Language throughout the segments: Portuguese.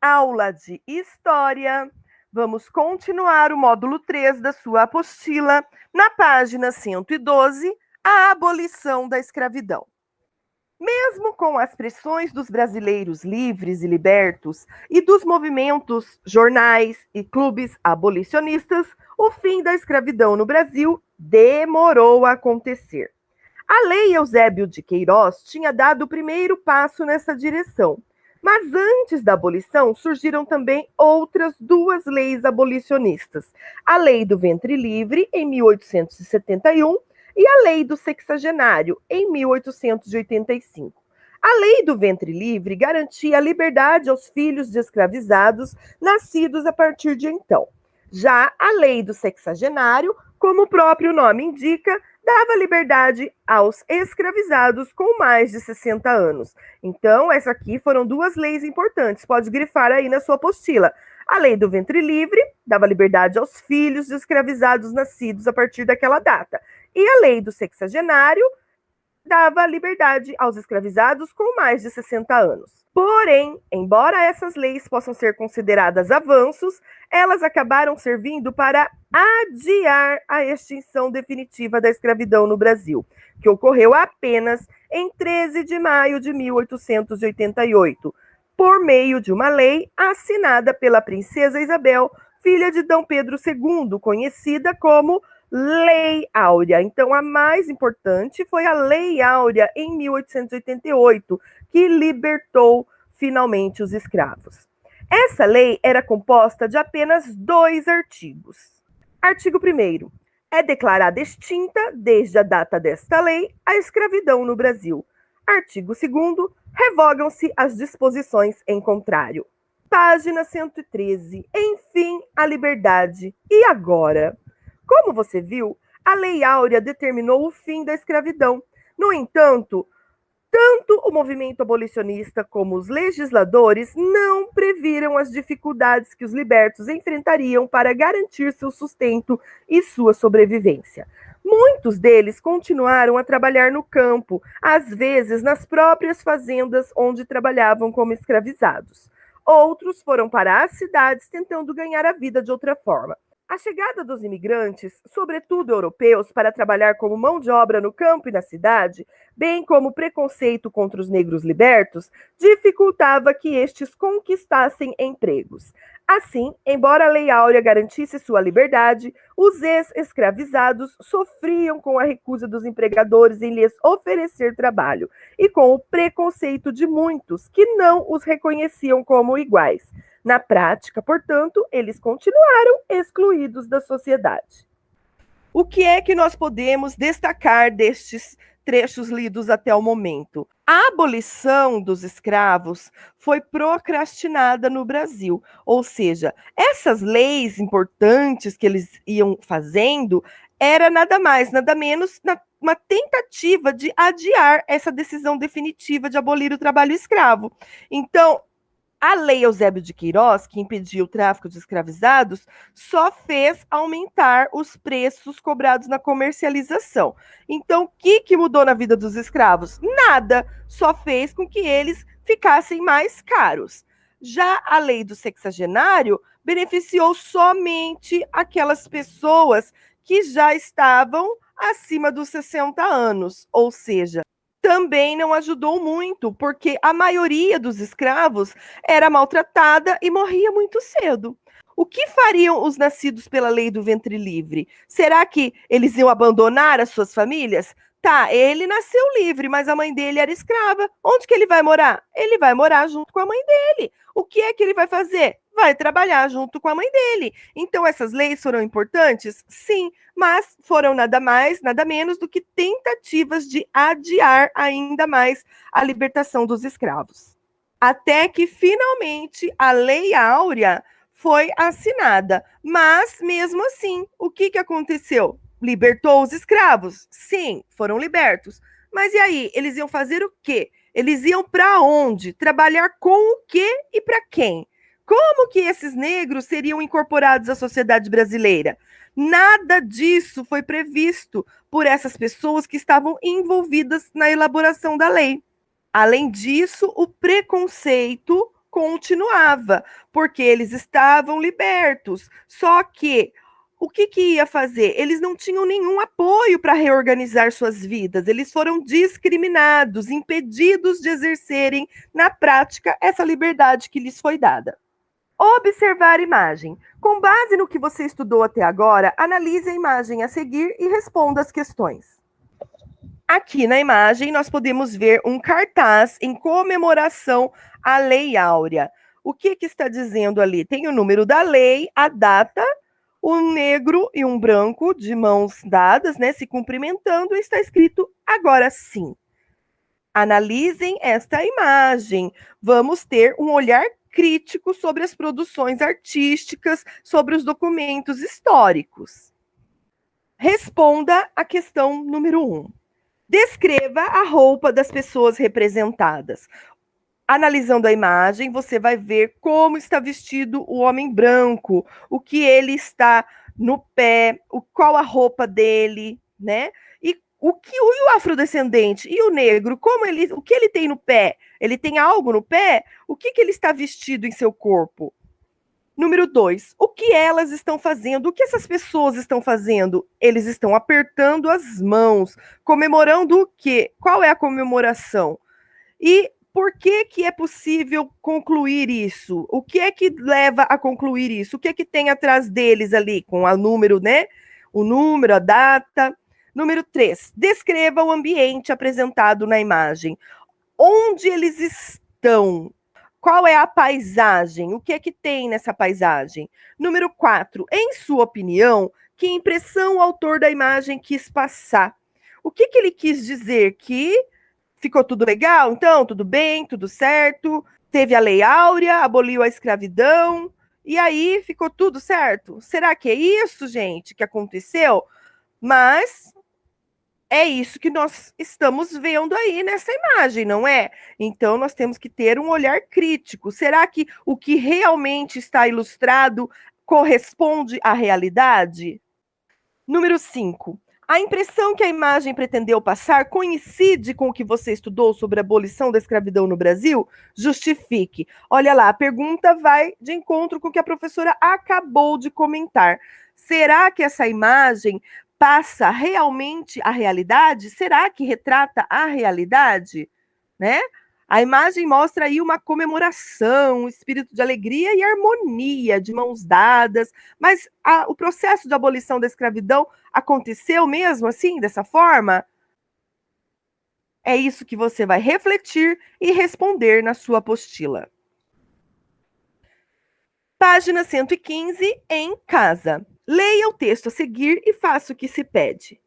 Aula de História. Vamos continuar o módulo 3 da sua apostila, na página 112, a abolição da escravidão. Mesmo com as pressões dos brasileiros livres e libertos e dos movimentos, jornais e clubes abolicionistas, o fim da escravidão no Brasil demorou a acontecer. A Lei Eusébio de Queiroz tinha dado o primeiro passo nessa direção. Mas antes da abolição, surgiram também outras duas leis abolicionistas. A Lei do Ventre Livre, em 1871, e a Lei do Sexagenário, em 1885. A Lei do Ventre Livre garantia a liberdade aos filhos de escravizados nascidos a partir de então. Já a Lei do Sexagenário, como o próprio nome indica, dava liberdade aos escravizados com mais de 60 anos. Então, essas aqui foram duas leis importantes, pode grifar aí na sua apostila. A Lei do Ventre Livre dava liberdade aos filhos de escravizados nascidos a partir daquela data. E a Lei do Sexagenário dava liberdade aos escravizados com mais de 60 anos. Porém, embora essas leis possam ser consideradas avanços, elas acabaram servindo para adiar a extinção definitiva da escravidão no Brasil, que ocorreu apenas em 13 de maio de 1888, por meio de uma lei assinada pela princesa Isabel, filha de Dom Pedro II, conhecida como Lei Áurea. Então, a mais importante foi a Lei Áurea, em 1888, que libertou finalmente os escravos. Essa lei era composta de apenas 2 artigos. Artigo 1º. É declarada extinta, desde a data desta lei, a escravidão no Brasil. Artigo 2º. Revogam-se as disposições em contrário. Página 113. Enfim, a liberdade. E agora? Como você viu, a Lei Áurea determinou o fim da escravidão. No entanto, tanto o movimento abolicionista como os legisladores não previram as dificuldades que os libertos enfrentariam para garantir seu sustento e sua sobrevivência. Muitos deles continuaram a trabalhar no campo, às vezes nas próprias fazendas onde trabalhavam como escravizados. Outros foram para as cidades tentando ganhar a vida de outra forma. A chegada dos imigrantes, sobretudo europeus, para trabalhar como mão de obra no campo e na cidade, bem como o preconceito contra os negros libertos, dificultava que estes conquistassem empregos. Assim, embora a Lei Áurea garantisse sua liberdade, os ex-escravizados sofriam com a recusa dos empregadores em lhes oferecer trabalho e com o preconceito de muitos que não os reconheciam como iguais. Na prática, portanto, eles continuaram excluídos da sociedade. O que é que nós podemos destacar destes trechos lidos até o momento? A abolição dos escravos foi procrastinada no Brasil, ou seja, essas leis importantes que eles iam fazendo era nada mais, nada menos uma tentativa de adiar essa decisão definitiva de abolir o trabalho escravo. Então, a Lei Eusébio de Queiroz, que impediu o tráfico de escravizados, só fez aumentar os preços cobrados na comercialização. Então, o que mudou na vida dos escravos? Nada, só fez com que eles ficassem mais caros. Já a Lei do Sexagenário beneficiou somente aquelas pessoas que já estavam acima dos 60 anos, ou seja, também não ajudou muito, porque a maioria dos escravos era maltratada e morria muito cedo. O que fariam os nascidos pela Lei do Ventre Livre? Será que eles iam abandonar as suas famílias? Tá, ele nasceu livre, mas a mãe dele era escrava. Onde que ele vai morar? Ele vai morar junto com a mãe dele. O que é que ele vai fazer? Vai trabalhar junto com a mãe dele. Então, essas leis foram importantes? Sim, mas foram nada mais, nada menos do que tentativas de adiar ainda mais a libertação dos escravos. Até que, finalmente, a Lei Áurea foi assinada. Mas, mesmo assim, o que aconteceu? Libertou os escravos? Sim, foram libertos. Mas e aí? Eles iam fazer o quê? Eles iam para onde? Trabalhar com o quê e para quem? Como que esses negros seriam incorporados à sociedade brasileira? Nada disso foi previsto por essas pessoas que estavam envolvidas na elaboração da lei. Além disso, o preconceito continuava, porque eles estavam libertos. Só que o que ia fazer? Eles não tinham nenhum apoio para reorganizar suas vidas. Eles foram discriminados, impedidos de exercerem na prática essa liberdade que lhes foi dada. Observar a imagem. Com base no que você estudou até agora, analise a imagem a seguir e responda as questões. Aqui na imagem, nós podemos ver um cartaz em comemoração à Lei Áurea. O que está dizendo ali? Tem o número da lei, a data, um negro e um branco de mãos dadas, né, se cumprimentando, e está escrito agora sim. Analisem esta imagem. Vamos ter um olhar crítico sobre as produções artísticas, sobre os documentos históricos. Responda a questão número 1. Descreva a roupa das pessoas representadas. Analisando a imagem, você vai ver como está vestido o homem branco, o que ele está no pé, qual a roupa dele, né? E o afrodescendente e o negro, o que ele tem no pé? Ele tem algo no pé? O que ele está vestido em seu corpo? Número 2, o que elas estão fazendo? O que essas pessoas estão fazendo? Eles estão apertando as mãos, comemorando o quê? Qual é a comemoração? E por que é possível concluir isso? O que é que leva a concluir isso? O que é que tem atrás deles ali, com o número, né? O número, a data. Número 3, descreva o ambiente apresentado na imagem. Onde eles estão? Qual é a paisagem? O que é que tem nessa paisagem? Número 4, em sua opinião, que impressão o autor da imagem quis passar? O que ele quis dizer? Que ficou tudo legal? Então, tudo bem, tudo certo? Teve a Lei Áurea, aboliu a escravidão, e aí ficou tudo certo? Será que é isso, gente, que aconteceu? Mas é isso que nós estamos vendo aí nessa imagem, não é? Então, nós temos que ter um olhar crítico. Será que o que realmente está ilustrado corresponde à realidade? Número 5. A impressão que a imagem pretendeu passar coincide com o que você estudou sobre a abolição da escravidão no Brasil? Justifique. Olha lá, a pergunta vai de encontro com o que a professora acabou de comentar. Será que essa imagem passa realmente a realidade? Será que retrata a realidade? Né? A imagem mostra aí uma comemoração, um espírito de alegria e harmonia, de mãos dadas, mas o processo de abolição da escravidão aconteceu mesmo assim, dessa forma? É isso que você vai refletir e responder na sua apostila. Página 115, em casa. Leia o texto a seguir e faça o que se pede.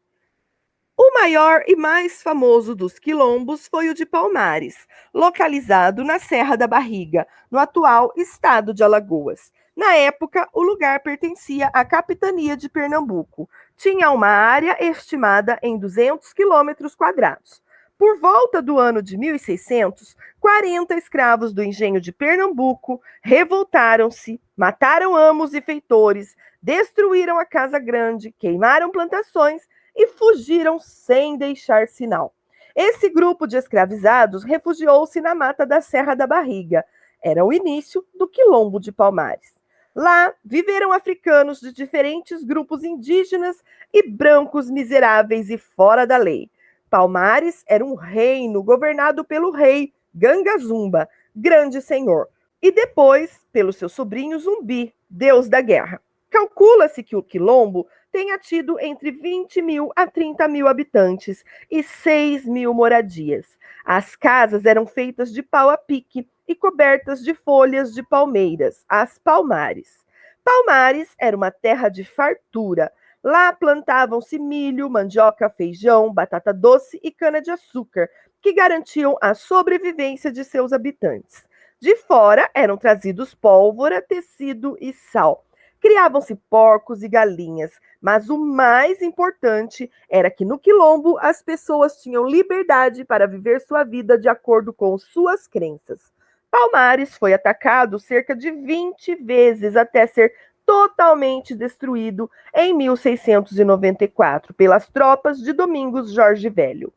O maior e mais famoso dos quilombos foi o de Palmares, localizado na Serra da Barriga, no atual estado de Alagoas. Na época, o lugar pertencia à capitania de Pernambuco. Tinha uma área estimada em 200 quilômetros quadrados. Por volta do ano de 1600, 40 escravos do engenho de Pernambuco revoltaram-se, mataram amos e feitores, destruíram a Casa Grande, queimaram plantações e fugiram sem deixar sinal. Esse grupo de escravizados refugiou-se na mata da Serra da Barriga. Era o início do Quilombo de Palmares. Lá viveram africanos de diferentes grupos indígenas e brancos miseráveis e fora da lei. Palmares era um reino governado pelo rei Ganga Zumba, grande senhor, e depois pelo seu sobrinho Zumbi, deus da guerra. Calcula-se que o Quilombo tenha tido entre 20 mil a 30 mil habitantes e 6 mil moradias. As casas eram feitas de pau a pique e cobertas de folhas de palmeiras, as palmares. Palmares era uma terra de fartura. Lá plantavam-se milho, mandioca, feijão, batata doce e cana-de-açúcar, que garantiam a sobrevivência de seus habitantes. De fora eram trazidos pólvora, tecido e sal. Criavam-se porcos e galinhas, mas o mais importante era que no Quilombo as pessoas tinham liberdade para viver sua vida de acordo com suas crenças. Palmares foi atacado cerca de 20 vezes até ser totalmente destruído em 1694 pelas tropas de Domingos Jorge Velho.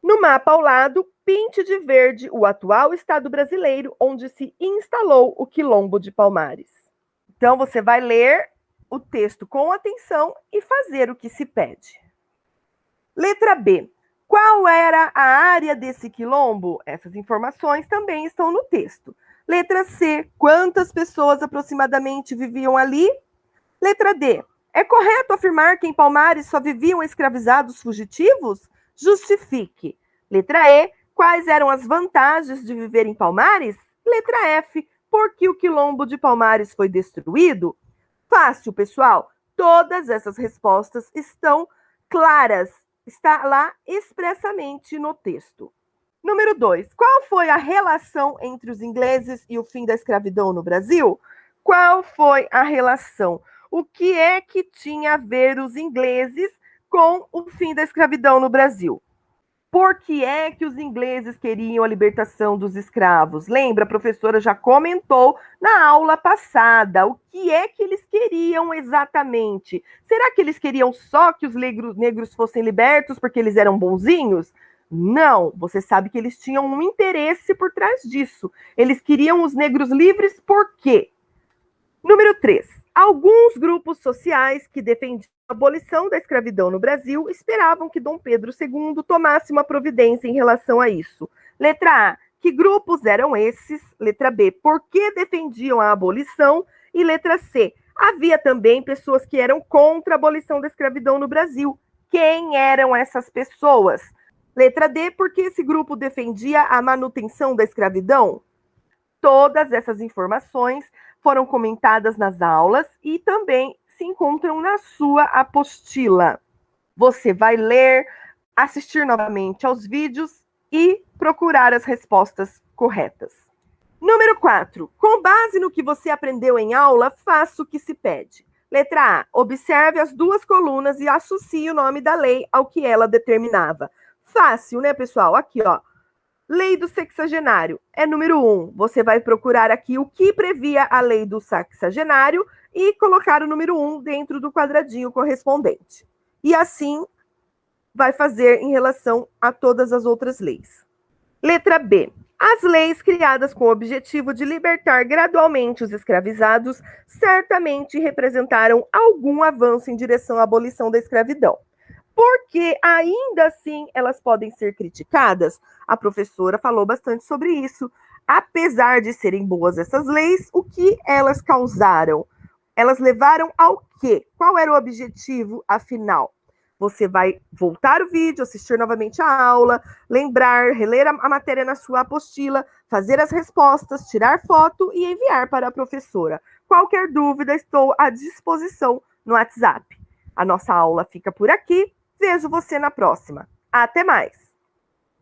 No mapa ao lado, pinte de verde o atual estado brasileiro onde se instalou o Quilombo de Palmares. Então, você vai ler o texto com atenção e fazer o que se pede. Letra B. Qual era a área desse quilombo? Essas informações também estão no texto. Letra C. Quantas pessoas aproximadamente viviam ali? Letra D. É correto afirmar que em Palmares só viviam escravizados fugitivos? Justifique. Letra E. Quais eram as vantagens de viver em Palmares? Letra F. Por que o quilombo de Palmares foi destruído? Fácil, pessoal. Todas essas respostas estão claras. Está lá expressamente no texto. Número 2. Qual foi a relação entre os ingleses e o fim da escravidão no Brasil? Qual foi a relação? O que é que tinha a ver os ingleses com o fim da escravidão no Brasil? Por que é que os ingleses queriam a libertação dos escravos? Lembra, a professora já comentou na aula passada. O que é que eles queriam exatamente? Será que eles queriam só que os negros fossem libertos porque eles eram bonzinhos? Não, você sabe que eles tinham um interesse por trás disso. Eles queriam os negros livres por quê? Número 3. Alguns grupos sociais que defendiam a abolição da escravidão no Brasil esperavam que Dom Pedro II tomasse uma providência em relação a isso. Letra A. Que grupos eram esses? Letra B. Por que defendiam a abolição? E letra C. Havia também pessoas que eram contra a abolição da escravidão no Brasil. Quem eram essas pessoas? Letra D. Por que esse grupo defendia a manutenção da escravidão? Todas essas informações foram comentadas nas aulas e também se encontram na sua apostila. Você vai ler, assistir novamente aos vídeos e procurar as respostas corretas. Número 4. Com base no que você aprendeu em aula, faça o que se pede. Letra A. Observe as duas colunas e associe o nome da lei ao que ela determinava. Fácil, né, pessoal? Aqui, ó. Lei do sexagenário é número 1. Você vai procurar aqui o que previa a lei do sexagenário e colocar o número 1 dentro do quadradinho correspondente. E assim vai fazer em relação a todas as outras leis. Letra B. As leis criadas com o objetivo de libertar gradualmente os escravizados certamente representaram algum avanço em direção à abolição da escravidão. Porque ainda assim elas podem ser criticadas. A professora falou bastante sobre isso. Apesar de serem boas essas leis, o que elas causaram? Elas levaram ao quê? Qual era o objetivo, afinal? Você vai voltar o vídeo, assistir novamente a aula, lembrar, reler a matéria na sua apostila, fazer as respostas, tirar foto e enviar para a professora. Qualquer dúvida, estou à disposição no WhatsApp. A nossa aula fica por aqui. Vejo você na próxima. Até mais!